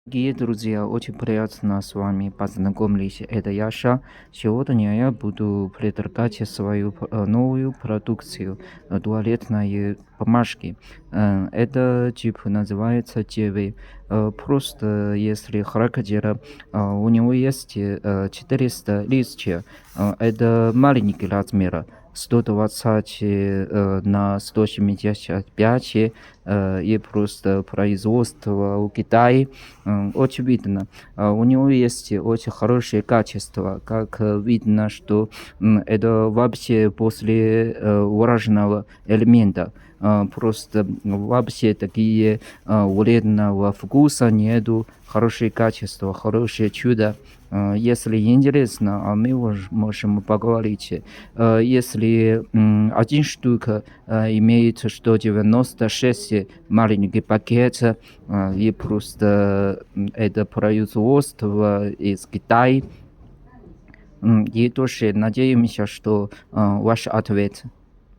Дорогие друзья, очень приятно с вами познакомились. Это Яша. Сегодня я буду предлагать свою новую продукцию туалетной бумажки. Это тип называется ТВ. Просто если характер, у него есть 400 листьев. Это маленький размер. 120 на 175 и просто производство у Китая. Очевидно, у него есть очень хорошее качество, как видно, что это вообще после влажного элемента. Просто вообще такие вредного вкуса нету, хорошее качество, хорошее чудо. Если интересно, мы можем поговорить. Если один штука имеет 196 маленький пакет, и просто это производство из Китая. И тоже надеемся, что ваш ответ.